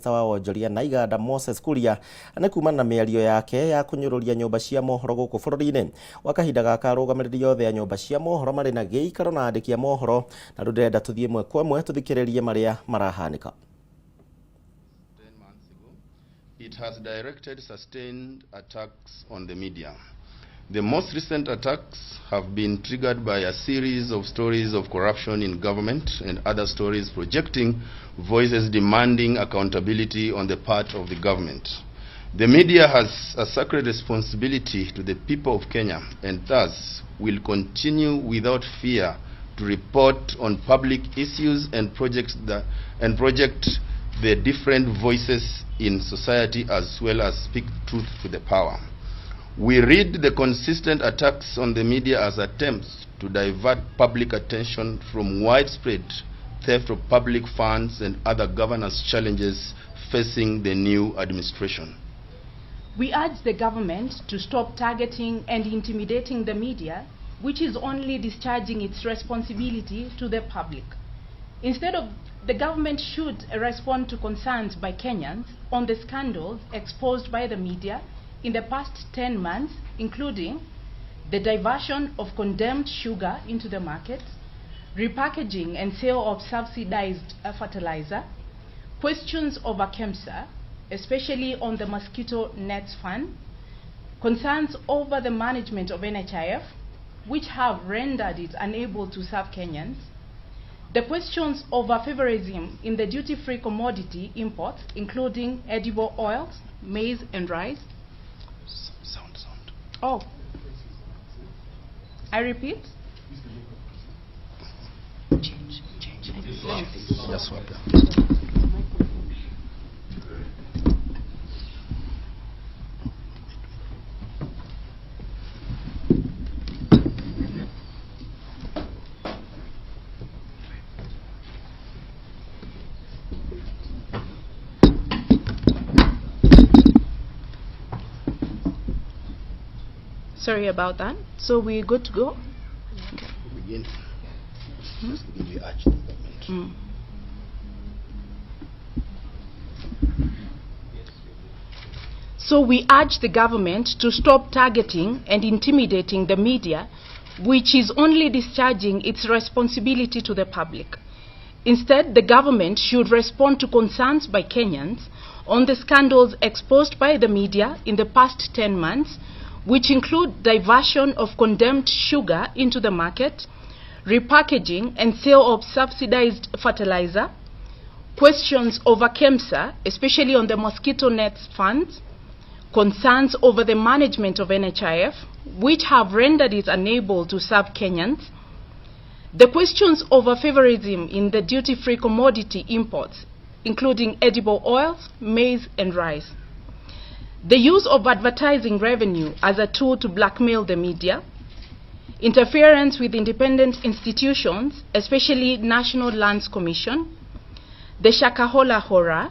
wa wonjoria na iganda Moses Kuria nĩ kumana na mĩario yake ya kunyũrũria nyũmba cia mohoro gũkũ bũrũri-inĩ wa kahinda gaka arũgamĩrĩri yothe ya nyũmba cia mohoro marĩ na gĩikaro na andĩki a mohoro na rũrenda tũthiĩ ĩmwe kwa ĩmwe tũthikĩrĩrie marĩa marahanĩka. It has directed sustained attacks on the media. The most recent attacks have been triggered by a series of stories of corruption in government and other stories projecting voices demanding accountability on the part of the government. The media has a sacred responsibility to the people of Kenya and thus will continue without fear to report on public issues and project the different voices in society as well as speak truth to the power. We read the consistent attacks on the media as attempts to divert public attention from widespread theft of public funds and other governance challenges facing the new administration. We urge the government to stop targeting and intimidating the media, which is only discharging its responsibility to the public. Instead of the government should respond to concerns by Kenyans on the scandals exposed by the media in the past 10 months, including the diversion of condemned sugar into the market, repackaging and sale of subsidized fertilizer, questions over KEMSA, especially on the mosquito nets fund, concerns over the management of NHIF, which have rendered it unable to serve Kenyans, the questions over favorism in the duty-free commodity imports, including edible oils, maize and rice. Sound. Oh. I repeat. Change. Yes, sir. Sorry about that. So we're good to go? Okay. Begin. We urge the government. So we urge the government to stop targeting and intimidating the media, which is only discharging its responsibility to the public. Instead, the government should respond to concerns by Kenyans on the scandals exposed by the media in the past 10 months, which include diversion of condemned sugar into the market, repackaging and sale of subsidized fertilizer, questions over KEMSA, especially on the mosquito nets funds, concerns over the management of NHIF, which have rendered it unable to serve Kenyans, the questions over favorism in the duty-free commodity imports, including edible oils, maize and rice, the use of advertising revenue as a tool to blackmail the media, interference with independent institutions, especially National Lands Commission, the Shakahola horror,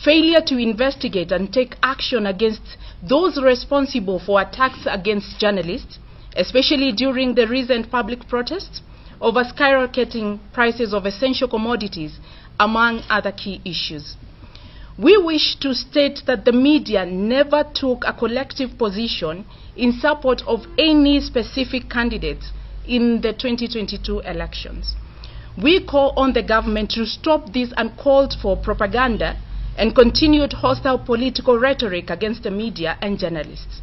failure to investigate and take action against those responsible for attacks against journalists, especially during the recent public protests over skyrocketing prices of essential commodities, among other key issues. We wish to state that the media never took a collective position in support of any specific candidates in the 2022 elections. We call on the government to stop this uncalled for propaganda and continued hostile political rhetoric against the media and journalists.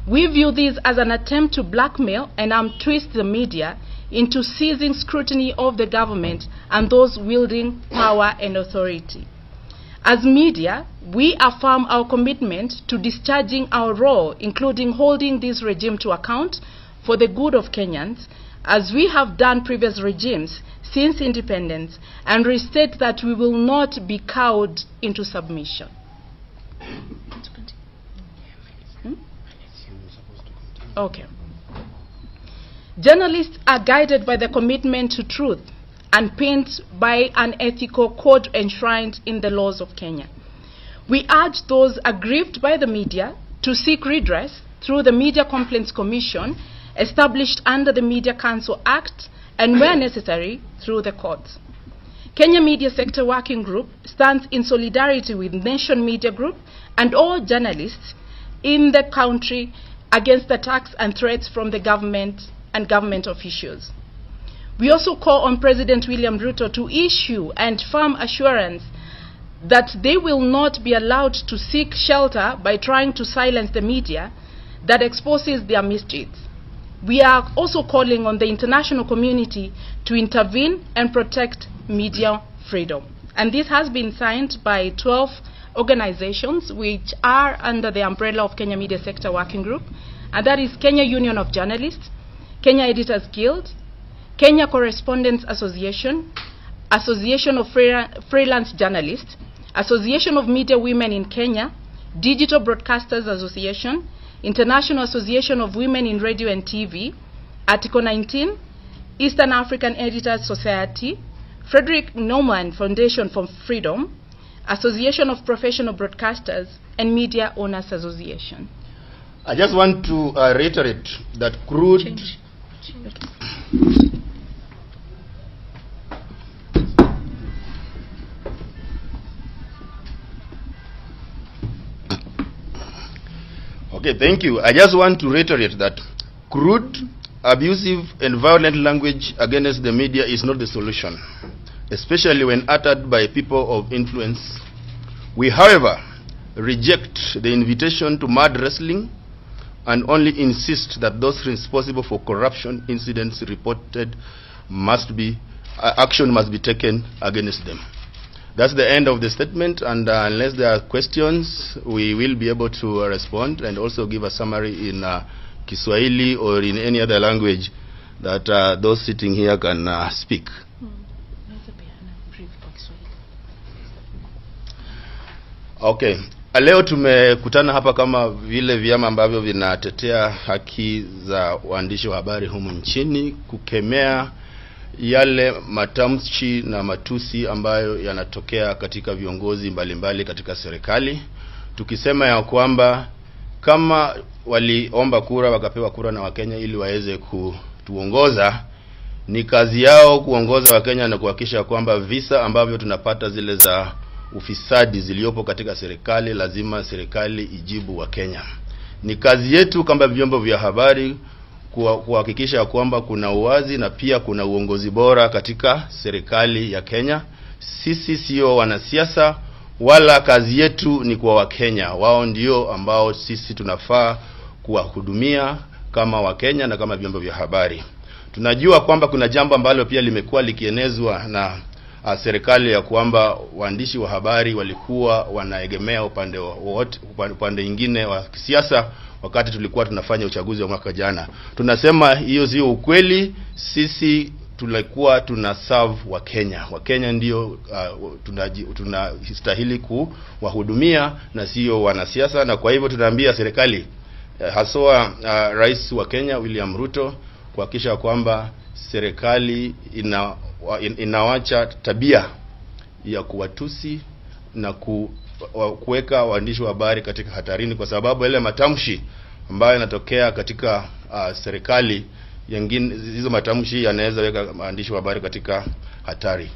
We view this as an attempt to blackmail and twist the media into seizing scrutiny of the government and those wielding power and authority. As media, we affirm our commitment to discharging our role, including holding this regime to account for the good of Kenyans, as we have done previous regimes since independence, and restate that we will not be cowed into submission. Okay. Journalists are guided by the commitment to truth and paint by an ethical code enshrined in the laws of Kenya. We urge those aggrieved by the media to seek redress through the Media Complaints Commission established under the Media Council Act and, where necessary, through the courts. Kenya Media Sector Working Group stands in solidarity with Nation Media Group and all journalists in the country against attacks and threats from the government and government officials. We also call on President William Ruto to issue and firm assurance that they will not be allowed to seek shelter by trying to silence the media that exposes their misdeeds. We are also calling on the international community to intervene and protect media freedom. And this has been signed by 12 organizations which are under the umbrella of Kenya Media Sector Working Group, and that is Kenya Union of Journalists, Kenya Editors Guild, Kenya Correspondents Association, Association of Freelance Journalists, Association of Media Women in Kenya, Digital Broadcasters Association, International Association of Women in Radio and TV, Article 19, Eastern African Editors Society, Frederick Naumann Foundation for Freedom, Association of Professional Broadcasters, and Media Owners Association. I just want to reiterate that crude... Change. Okay, thank you. I just want to reiterate that crude, abusive, and violent language against the media is not the solution, especially when uttered by people of influence. We, however, reject the invitation to mud wrestling and only insist that those responsible for corruption incidents reported action must be taken against them. That's the end of the statement, and unless there are questions, we will be able to respond and also give a summary in Kiswahili or in any other language that those sitting here can speak. Okay. Leo tumekutana hapa kama vile vyama ambavyo vinatetea haki za waandishi wa habari humu nchini, kukemea yale matamshi na matusi ambayo yanatokea katika viongozi mbalimbali katika serikali, tukisema ya kwamba kama waliomba kura wakapewa kura na Wakenya ili waweze kutuongoza, ni kazi yao kuongoza Wakenya na kuhakikisha kwamba visa ambavyo tunapata zile za ufisadi ziliopo katika serikali, lazima serikali ijibu Wakenya. Ni kazi yetu kama vyombo vya habari kuhakikisha kwamba kuna uwazi na pia kuna uongozi bora katika serikali ya Kenya. Sisi sio wanasiasa, wala kazi yetu ni kwa Wakenya. Wao ndio ambao sisi tunafaa kuwahudumia kama Wakenya na kama vyombo vya habari. Tunajua kwamba kuna jambo ambalo pia limekuwa likienezwa na serikali ya kwamba waandishi wa habari walikuwa wanaegemea upande mwingine wa kisiasa wakati tulikuwa tunafanya uchaguzi wa mwaka jana. Tunasema hiyo sio ukweli. Sisi tulikuwa serve Wakenya. Wakenya ndio tunastahili kuwahudumia na sio wanasiasa, na kwa hivyo tunaambia serikali haswa Rais wa Kenya William Ruto kuhakikisha kwamba serikali inawacha tabia ya kuwatusi na kuweka waandishi wa habari katika hatarini, kwa sababu ile matamshi ambayo yanatokea katika serikali nyingine, hizo matamshi yanaweza weka waandishi wa habari katika hatari.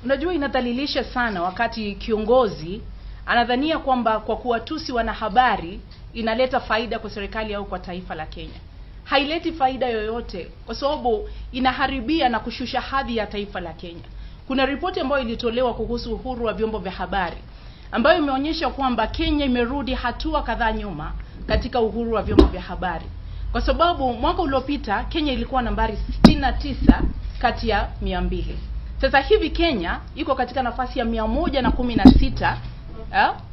Unajua, inadhalilisha sana wakati kiongozi anadhania kwamba kwa kuwatusi wanahabari inaleta faida kwa serikali au kwa taifa la Kenya. Haileti faida yoyote, kwa sababu inaharibia na kushusha hadhi ya taifa la Kenya. Kuna ripoti ambayo ilitolewa kuhusu uhuru wa vyombo vya habari ambayo imeonyesha kwamba Kenya imerudi hatua kadhaa nyuma katika uhuru wa vyombo vya habari, kwa sababu mwaka uliopita Kenya ilikuwa nambari 69 kati ya 200. Sasa hivi Kenya iko katika nafasi ya 116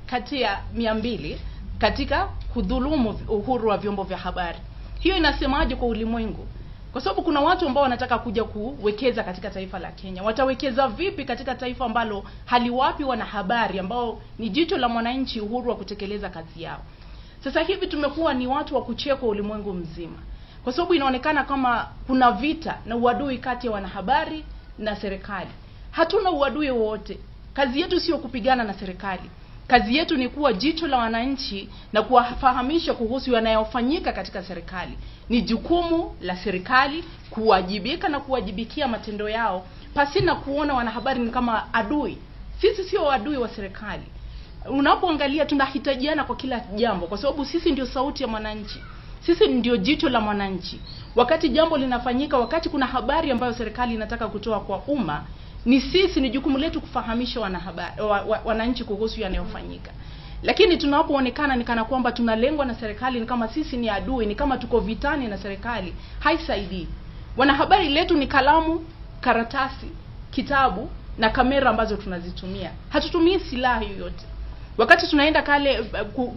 kati ya 200 katika kudhulumu uhuru wa vyombo vya habari. Hiyo inasemaje kwa ulimwengu? Kwa sababu kuna watu ambao wanataka kuja kuwekeza katika taifa la Kenya. Watawekeza vipi katika taifa ambalo haliwapi wanahabari ambao ni jicho la mwananchi uhuru wa kutekeleza kazi yao? Sasa hivi tumekuwa ni watu wa kuchekwa ulimwengu mzima, kwa sababu inaonekana kama kuna vita na uadui kati ya wanahabari na serikali. Hatuna uadui wowote. Kazi yetu sio kupigana na serikali. Kazi yetu ni kuwa jicho la wananchi na kuwafahamisha kuhusu yanayofanyika katika serikali. Ni jukumu la serikali kuwajibika na kuwajibikia matendo yao pasina kuona wanahabari ni kama adui. Sisi sio adui wa serikali. Unapoangalia tunahitajiana kwa kila jambo, kwa sababu sisi ndio sauti ya mwananchi. Sisi ndio jicho la mwananchi. Wakati jambo linafanyika, wakati kuna habari ambayo serikali inataka kutoa kwa umma, ni jukumu letu kufahamisha wanahabari, wananchi kuhusu yanayofanyika. Lakini tunapoonekana ni kana kwamba tunalengwa na serikali, ni kama sisi ni adui, ni kama tuko vitani na serikali, haisaidii. Wanahabari letu ni kalamu, karatasi, kitabu na kamera ambazo tunazitumia. Hatutumii silaha yoyote. Wakati tunaenda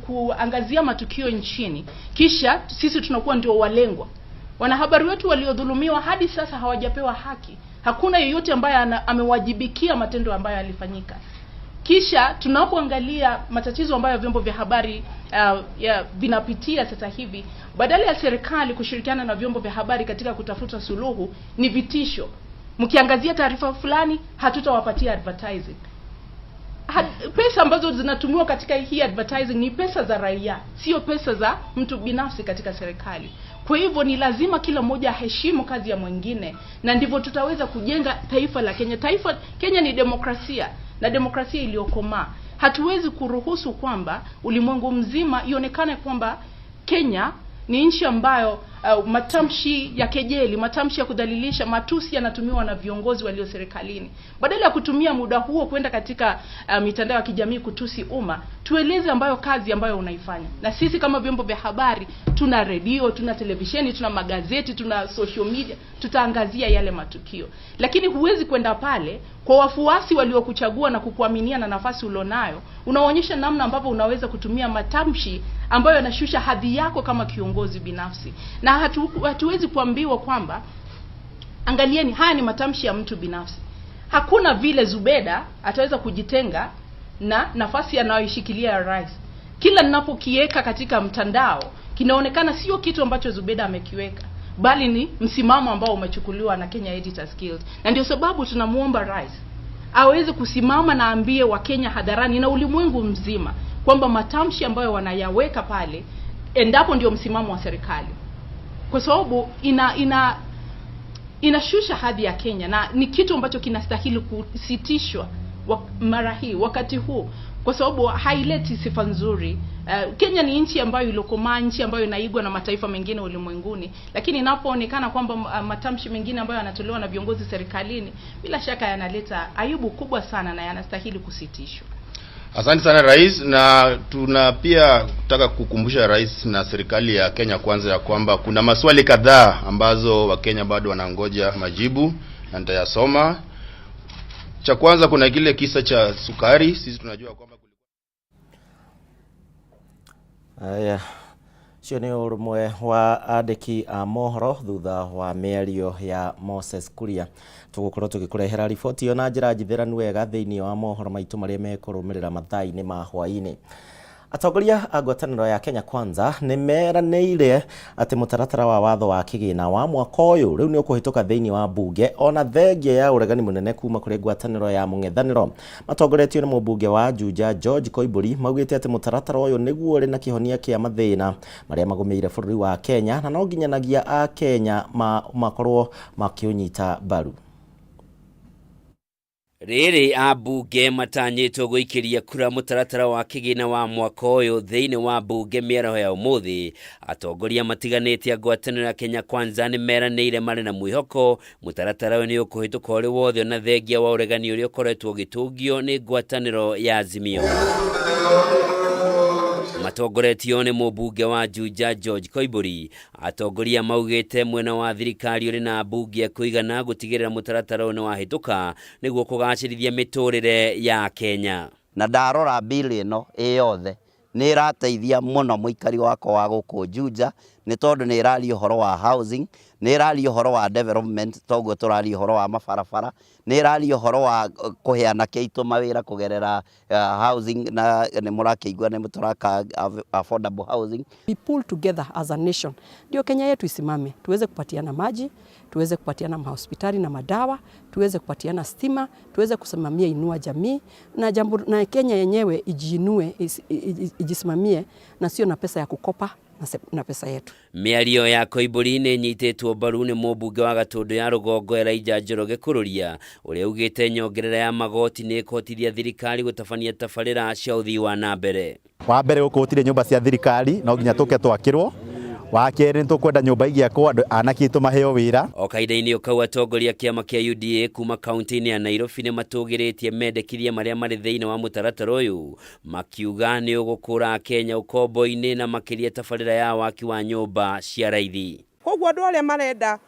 kuangazia matukio nchini, kisha sisi tunakuwa ndio walengwa. Wanahabari wetu waliodhulumiwa hadi sasa hawajapewa haki. Hakuna yeyote ambaye amewajibikia matendo ambayo yalifanyika. Kisha tunapoangalia matatizo ambayo vyombo vya habari vinapitia sasa hivi, badala ya serikali kushirikiana na vyombo vya habari katika kutafuta suluhu, ni vitisho. Mkiangazia taarifa fulani, hatutawapatia advertising. Pesa ambazo zinatumiwa katika hii advertising ni pesa za raia, sio pesa za mtu binafsi katika serikali. Kwa hivyo ni lazima kila mmoja aheshimu kazi ya mwingine, na ndivyo tutaweza kujenga taifa la Kenya. Kenya ni demokrasia, na demokrasia iliyokomaa. Hatuwezi kuruhusu kwamba ulimwengu mzima ionekane kwamba Kenya ni nchi ambayo matamshi ya kejeli, matamshi ya kudhalilisha, matusi yanatumiwa na viongozi walio serikalini. Badala ya kutumia muda huo kwenda katika mitandao ya kijamii kutusi umma, tueleze kazi ambayo unaifanya. Na sisi kama vyombo vya habari, tuna redio, tuna televisheni, tuna magazeti, tuna social media, tutaangazia yale matukio. Lakini huwezi kwenda pale kwa wafuasi waliokuchagua na kukuaminia na nafasi ulionayo, unaonyesha namna ambavyo unaweza kutumia matamshi ambayo yanashusha hadhi yako kama kiongozi binafsi. Na hatuwezi kuambiwa kwamba angalieni, haya ni matamshi ya mtu binafsi. Hakuna vile Zubeda ataweza kujitenga na nafasi anayoishikilia ya rais. Kila ninapokiweka katika mtandao, kinaonekana sio kitu ambacho Zubeda amekiweka, bali ni msimamo ambao umechukuliwa na Kenya Editors Guild. Na ndio sababu tunamuomba rais aweze kusimama na ambie wa Kenya hadharani na ulimwengu mzima kwamba matamshi ambayo wanayaweka pale, endapo ndio msimamo wa serikali, kwa sababu inashusha hadhi ya Kenya, na ni kitu ambacho kinastahili kusitishwa mara hii, wakati huu, kwa sababu haileti sifa nzuri. Kenya ni nchi ambayo ilokomaa, nchi ambayo inaigwa na mataifa mengine ulimwenguni, lakini inapoonekana kwamba matamshi mengine ambayo yanatolewa na viongozi serikalini, bila shaka yanaleta aibu kubwa sana na yanastahili kusitishwa. Asante sana Rais, na tuna pia kutaka kukumbusha Rais na serikali ya Kenya Kwanza ya kwamba kuna maswali kadhaa ambazo Wakenya bado wanangoja majibu, na nitayasoma. Cha kwanza, kuna kile kisa cha sukari. Sisi tunajua kwamba cio nĩ ũrũmwe wa andĩki a mohoro thutha wa mĩario ya Moses Kuria. Tũgũkorwo tũgĩkũrehera riboti ĩyo na njĩra njithĩranu wega thĩinĩ wa mohoro maitũ marĩa mekũrũmĩrĩra mathaa-inĩ ma hwaĩ-inĩ. Atongoria a ngwatanĩro ya Kenya Kwanza nĩ meranĩire atĩ mũtaratara wa watho wa kĩgĩna wa mwaka ũyũ rĩu nĩ ũkũhĩtũka thĩinĩ wa mbunge ona thengia ya ũregani mũnene kuma kũrĩ ngwatanĩro ya mũng'ethanĩro. Matongoretio nĩ mũmbunge wa Juja George Koimburi maugĩte atĩ mũtaratara ũyũ nĩguo ũrĩ na kĩhonia kĩa mathĩna marĩa magũmĩire bũrũri wa Kenya, na no nginyanagia a Kenya makorwo makĩũnyita mbaru. Rĩrĩ ambunge matanyĩtwo gũikĩria kura mũtaratara wa kĩgĩna wa mwaka ũyũ thĩinĩ wa mbunge mĩaraho ya ũmũthĩ. Atongoria matiganĩte a ngwatanĩro ya Kenya Kwanza nĩ meranĩire marĩ na mwĩhoko mũtaratara ũyũ nĩ ũkũhĩtũka ũrĩ wothe ona thengia wa ũregani ũrĩa ũkoretwo ũgĩtũngio nĩ ngwatanĩro ya Azimio. Matongoretio nĩ mũmbunge wa Juja George Koimburi. Atongoria maugĩte mwena wa thirikari ũrĩ na mbunge kũigana gũtigĩrĩra mũtaratara ũyũ nĩ wahĩtũka nĩguo kũgacĩrithia mĩtũrĩre ya Kenya. Na ndarora bili ĩno yothe nĩ ĩrateithia mũno mũikari wako wa gũkũ Juja, nĩ tondũ nĩ ĩraria ũhoro wa housing, nĩ ĩraria ũhoro wa development, toguo tũraria ũhoro wa mabarabara, nĩ ĩraria ũhoro wa kũheana kĩitũ mawĩra kũgerera housing, na nĩ mũrakĩigua nĩ mũtũraka affordable housing. We pull together as a nation ndio Kenya yetu isimame, tuweze kupatiana maji, tuweze kupatiana mahospitali na madawa, tuweze kupatiana stima, tuweze kusimamia inua jamii, na Kenya yenyewe ijiinue, ijisimamie, na sio na pesa ya kukopa na pesa yetu. Mĩario ya Koimbũri nĩ nyitĩtwo mbaru nĩ mũmbunge wa Gatũndũ ya Rũgongo Elijah Njoroge Kururia, ũrĩa ugĩte nyongerera ya magoti nĩ ĩkũhotithia thirikari gũtabania tabarĩra cia ũthii wa na mbere. Wa mbere gũkũ gũtirĩ nyũmba cia thirikari, no nginya tũke twakĩrwo. Wa kerĩ nĩ tũkwenda nyũmba igĩakwo andũ anake aitũ maheo wĩra. O kahinda-inĩ kau atongoria kĩama kĩa UDA kuma kaunti-inĩ ya Nairobi nĩ matũgĩrĩtie mendekithia marĩa marĩ thĩinĩ wa mũtaratara ũyũ, makiuga nĩ ũgũkũra Kenya ũkombo-inĩ na makĩria tabarĩra ya waki wa nyũmba cia raithi. Koguo andũ arĩa marenda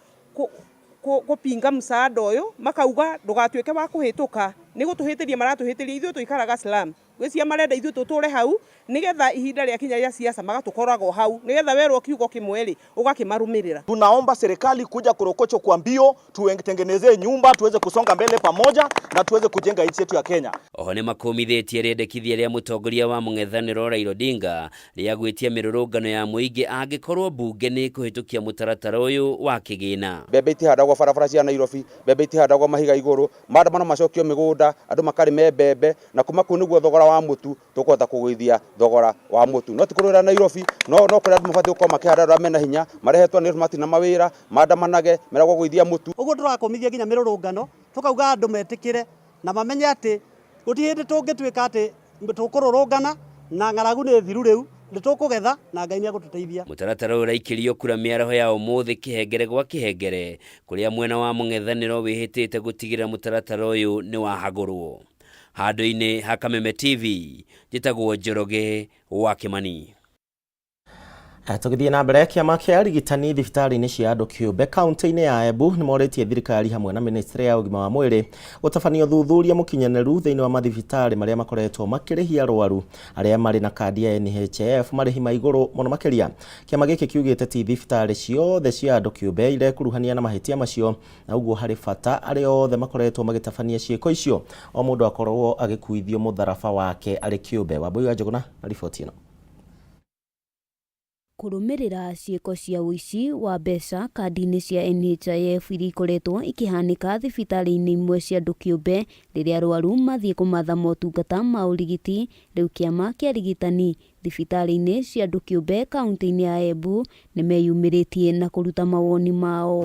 kupinga msaada ũyũ makauga ndũgatuĩke wa kũhĩtũka, nĩ gũtũhĩtĩria maratũhĩtĩria ithuĩ tũikaraga slum. Gwĩcia marenda ithuĩ tũtũre hau nigetha ihinda rĩa kinya rĩa siasa magatukoragwo hau nigetha werwo kiugo kimwe ri ugakimarumirira. Tunaomba serikali kuja kurokocho kwa mbio, tutengenezee nyumba tuweze kusonga mbele pamoja na tuweze kujenga nchi yetu ya Kenya. Oho nĩ makumithĩtie rĩendekithia rĩa mũtongoria wa mũng'ethanĩro Raila Odinga rĩa gwĩtia mĩrũrũngano ya mũingĩ angĩkorwo bunge nĩ kũhĩtũkia mũtaratara ũyũ wa kĩgĩna. Mbembe itihandagwo barabara cia Nairobi, mbembe itihandagwo mahiga igũrũ, maandamano macokio mĩgũnda, andũ makarĩme mbembe na kuma kũu nĩguo thogora wa mũtu tũkũhota kũgũithia thogora wa mũtu. No tikurura Nairobi, no kũrĩa andũ mabatiĩ gũkorwo makĩhanda andũ mena hinya, marehetwo nĩ mati na mawĩra, maandamanage, meragwo gũithia mũtu. Ũguo tũrakomithia nginya mĩrũrũngano, tukauga andũ metĩkĩre na mamenye atĩ gũtirĩ hĩndĩ tũngĩtuĩka atĩ tũkũrũrũngana na ng'aragu nĩ thiru rĩu, nĩ tũkũgetha na Ngai nĩ egũtũteithia. Mũtaratara ũyũ ũraikĩrio kura mĩaraho ya ũmũthĩ kĩhengere gwa kĩhengere, kũrĩa mwena wa mũng'ethanĩro wĩhĩtĩte gũtigĩrĩra mũtaratara ũyũ nĩ wahagũrwo. Handũ-inĩ ha Kameme TV, njĩtagwo Njoroge wa Kimani. Tũgĩthiĩ na mbere, kĩama kĩa arigitani thibitarĩ-inĩ cia andũ kĩũmbe kaunti-inĩ ya Embu nĩ morĩtie thirikari hamwe na ministry ya ũgima wa mwĩrĩ gũtabania ũthuthuria mũkinyanĩru thĩinĩ wa mathibitarĩ marĩa makoretwo makĩrĩhia arwaru arĩa marĩ na kandi ya NHIF marĩhi ma igũrũ mũno makĩria. Kĩama gĩkĩ kiugĩte ti thibitarĩ ciothe cia andũ kĩũmbe irekuruhania na mahĩtia macio, na ũguo harĩ bata arĩa othe makoretwo magĩtabania ciĩko icio o mũndũ akorwo agĩkuithio mũtharaba wake arĩ kĩũmbe. Wambui wa Njũgũna na riboti ĩno. Kũrũmĩrĩra ciĩko cia ũici wa mbeca kandi-inĩ cia NHIF iria ikoretwo ikĩhanĩka thibitarĩ-inĩ imwe cia andũ kĩũmbe rĩrĩa arwaru mathiĩ kũmatha motungata ma ũrigiti, rĩu kĩama kĩa arigitani thibitarĩ-inĩ cia andũ kĩũmbe kaunti-inĩ ya Embu nĩ meyumĩrĩtie na kũruta mawoni mao.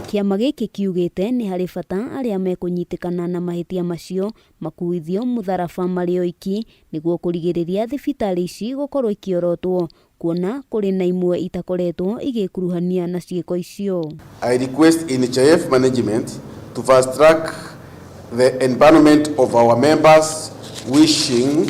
Kĩama gĩkĩ kiugĩte nĩ harĩ bata arĩa mekũnyitĩkana na mahĩtia macio makuithio mũtharaba marĩ oiki nĩguo kũrigĩrĩria thibitarĩ ici gũkorwo ikiorotwo, kuona kũrĩ na imwe itakoretwo igĩkuruhania na ciĩko icio. I request NHIF management to fast track the empowerment of our members wishing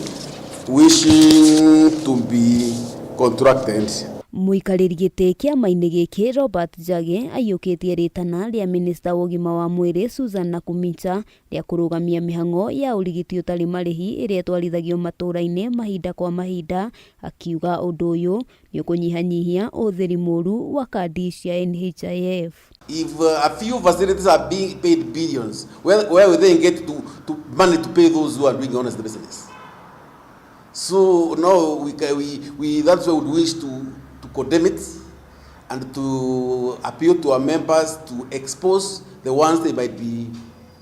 to be contracted. Mũikarĩri gĩtĩ kĩama-inĩ gĩkĩ Robert Njage aiyũkĩtie rĩtana rĩa minista wa ũgima wa mwĩrĩ Susan Nakhumicha rĩa kũrũgamia mĩhang'o ya ũrigiti ũtarĩ marĩhi ĩrĩa twarithagio matũũra-inĩ mahinda kwa mahinda, akiuga ũndũ ũyũ nĩ ũkũnyihanyihia ũhũthĩri mũũru wa kandi cia NHIF. If a few facilities are being paid billions, where will they get to money to pay those who are doing honest business? So no, we that's why we wish to condemn it and to appeal to our members to expose the ones they might be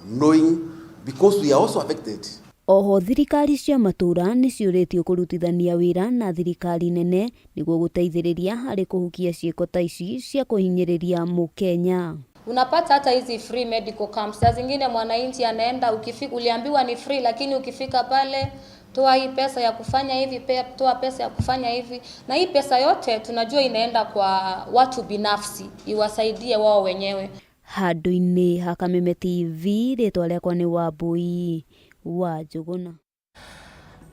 knowing, because we are also affected. Oho thirikari cia matũũra nĩ ciũrĩtio kũrutithania wĩra na thirikari nene nĩguo gũteithĩrĩria harĩ kũhukia ciĩko ta ici cia kũhinyĩrĩria Mũkenya. Unapata hata hizi free medical camps, saa zingine mwananchi anaenda, uliambiwa ni free, lakini ukifika pale toa hii pesa ya kufanya hivi, toa pesa ya kufanya hivi, na hii pesa yote tunajua inaenda kwa watu binafsi iwasaidie wao wenyewe. Handũ-inĩ ha Kameme TV, rĩtwa rĩakwa nĩ Wambui wa Njũgũna.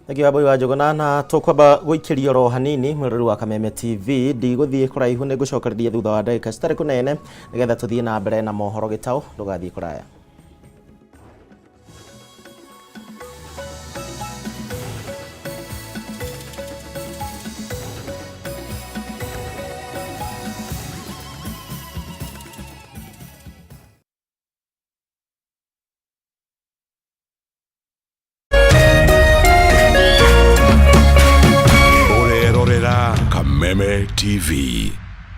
Nĩguo Wambui wa Njũgũna, na tũkwamba gũikĩrio ro hanini mwĩrori wa Kameme TV, ndigũthiĩ kũraihu nĩ ngũcokereria thutha wa ndagĩka citarĩ kũnene nĩgetha tũthiĩ na mbere na mohoro Gitau, ndũgathiĩ kũraya. Kameme TV.